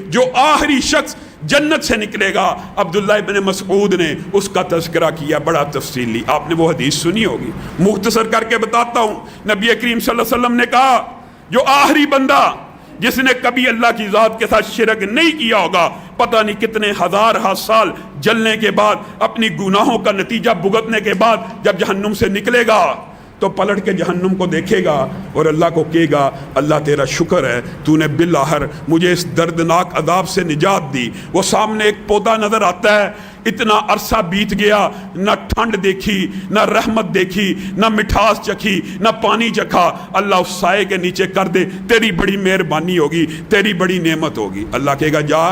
جو آخری شخص جنت سے نکلے گا، عبداللہ ابن مسعود نے اس کا تذکرہ کیا بڑا تفصیلی، آپ نے وہ حدیث سنی ہوگی، مختصر کر کے بتاتا ہوں۔ نبی کریم صلی اللہ علیہ وسلم نے کہا جو آخری بندہ جس نے کبھی اللہ کی ذات کے ساتھ شرک نہیں کیا ہوگا، پتہ نہیں کتنے ہزار سال جلنے کے بعد، اپنی گناہوں کا نتیجہ بھگتنے کے بعد جب جہنم سے نکلے گا تو پلٹ کے جہنم کو دیکھے گا اور اللہ کو کہے گا اللہ تیرا شکر ہے تو نے بالآخر مجھے اس دردناک عذاب سے نجات دی۔ وہ سامنے ایک پودا نظر آتا ہے، اتنا عرصہ بیت گیا، نہ ٹھنڈ دیکھی، نہ رحمت دیکھی، نہ مٹھاس چکھی، نہ پانی چکھا۔ اللہ اس سائے کے نیچے کر دے، تیری بڑی مہربانی ہوگی، تیری بڑی نعمت ہوگی۔ اللہ کہے گا جا،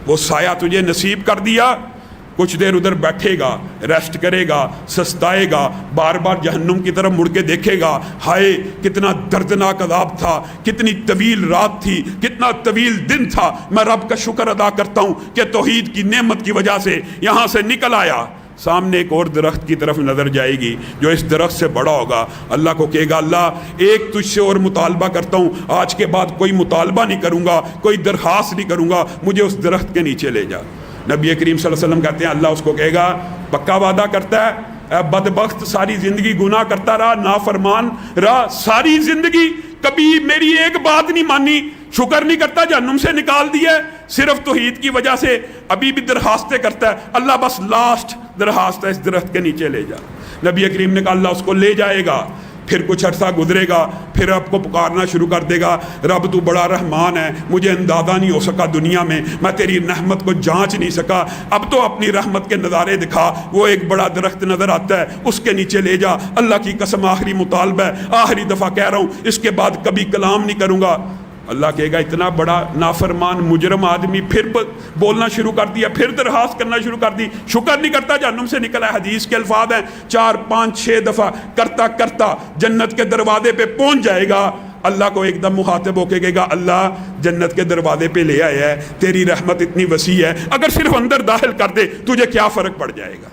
وہ سایہ تجھے نصیب کر دیا، کچھ دیر ادھر بیٹھے گا، ریسٹ کرے گا، سستائے گا، بار بار جہنم کی طرف مڑ کے دیکھے گا، ہائے کتنا دردناک عذاب تھا، کتنی طویل رات تھی، کتنا طویل دن تھا، میں رب کا شکر ادا کرتا ہوں کہ توحید کی نعمت کی وجہ سے یہاں سے نکل آیا۔ سامنے ایک اور درخت کی طرف نظر جائے گی جو اس درخت سے بڑا ہوگا۔ اللہ کو کہے گا اللہ ایک تجھ سے اور مطالبہ کرتا ہوں، آج کے بعد کوئی مطالبہ نہیں کروں گا، کوئی درخواست نہیں کروں گا، مجھے اس درخت کے نیچے لے جا۔ نبی کریم صلی اللہ علیہ وسلم کہتے ہیں اللہ اس کو کہے گا پکا وعدہ کرتا ہے، اے بدبخت ساری زندگی گناہ کرتا رہا، نافرمان رہا، ساری زندگی کبھی میری ایک بات نہیں مانی، شکر نہیں کرتا، جہنم سے نکال دیا ہے صرف توحید کی وجہ سے، ابھی بھی درخواستیں کرتا ہے۔ اللہ بس لاسٹ درخواست ہے، اس درخت کے نیچے لے جا۔ نبی کریم نے کہا اللہ اس کو لے جائے گا، پھر کچھ عرصہ گزرے گا، پھر رب کو پکارنا شروع کر دے گا، رب تو بڑا رحمان ہے، مجھے اندازہ نہیں ہو سکا دنیا میں تیری رحمت کو جانچ نہیں سکا، اب تو اپنی رحمت کے نظارے دکھا۔ وہ ایک بڑا درخت نظر آتا ہے، اس کے نیچے لے جا، اللہ کی قسم آخری مطالبہ ہے، آخری دفعہ کہہ رہا ہوں، اس کے بعد کبھی کلام نہیں کروں گا۔ اللہ کہے گا اتنا بڑا نافرمان مجرم آدمی پھر بولنا شروع کر دیا، پھر درخواست کرنا شروع کر دی، شکر نہیں کرتا، جہنم سے نکلا ہے۔ حدیث کے الفاظ ہیں 4 5 6 دفعہ کرتا کرتا جنت کے دروازے پہ پہنچ جائے گا۔ اللہ کو ایک دم مخاطب ہو کے کہے گا اللہ جنت کے دروازے پہ لے آیا ہے، تیری رحمت اتنی وسیع ہے، اگر صرف اندر داخل کر دے تجھے کیا فرق پڑ جائے گا۔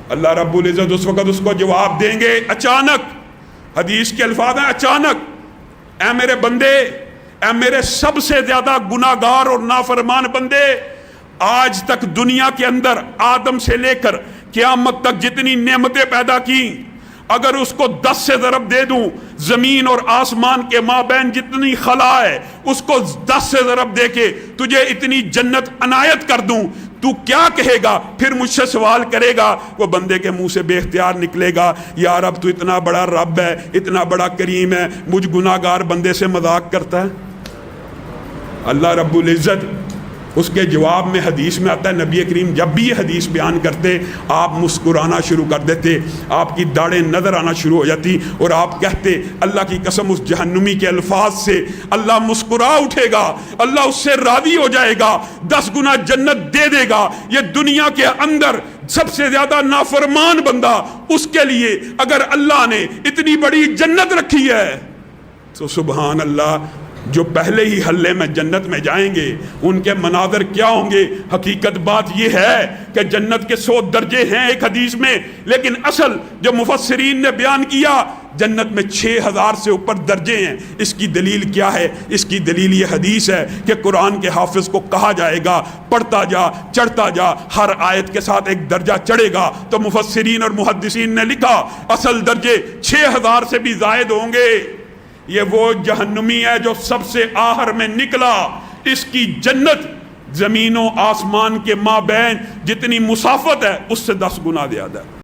اللہ رب العزت اس وقت اس کو جواب دیں گے اچانک، حدیث کے الفاظ ہیں اچانک، اے میرے بندے، اے میرے سب سے زیادہ گناہگار اور نافرمان بندے، آج تک دنیا کے اندر آدم سے لے کر قیامت تک جتنی نعمتیں پیدا کی، اگر اس کو 10 سے ضرب دے دوں، زمین اور آسمان کے مابین جتنی خلا ہے اس کو 10 سے ضرب دے کے تجھے اتنی جنت عنایت کر دوں، تو کیا کہے گا؟ پھر مجھ سے سوال کرے گا، وہ بندے کے منہ سے بے اختیار نکلے گا یا رب تو اتنا بڑا رب ہے، اتنا بڑا کریم ہے، مجھ گناہگار بندے سے مذاق کرتا ہے۔ اللہ رب العزت اس کے جواب میں حدیث میں آتا ہے، نبی کریم جب بھی یہ حدیث بیان کرتے آپ مسکرانا شروع کر دیتے، آپ کی داڑھیں نظر آنا شروع ہو جاتی اور آپ کہتے اللہ کی قسم اس جہنمی کے الفاظ سے اللہ مسکرا اٹھے گا، اللہ اس سے راضی ہو جائے گا، 10 گنا جنت دے دے گا۔ یہ دنیا کے اندر سب سے زیادہ نافرمان بندہ، اس کے لیے اگر اللہ نے اتنی بڑی جنت رکھی ہے تو سبحان اللہ، جو پہلے ہی حلے میں جنت میں جائیں گے ان کے مناظر کیا ہوں گے۔ حقیقت بات یہ ہے کہ جنت کے 100 درجے ہیں ایک حدیث میں، لیکن اصل جو مفسرین نے بیان کیا جنت میں 6000 سے اوپر درجے ہیں۔ اس کی دلیل کیا ہے؟ اس کی دلیل یہ حدیث ہے کہ قرآن کے حافظ کو کہا جائے گا پڑھتا جا، چڑھتا جا، ہر آیت کے ساتھ ایک درجہ چڑھے گا، تو مفسرین اور محدثین نے لکھا اصل درجے 6000 سے بھی زائد ہوں گے۔ یہ وہ جہنمی ہے جو سب سے آخر میں نکلا، اس کی جنت زمین و آسمان کے مابین جتنی مسافت ہے اس سے 10 گنا زیادہ ہے۔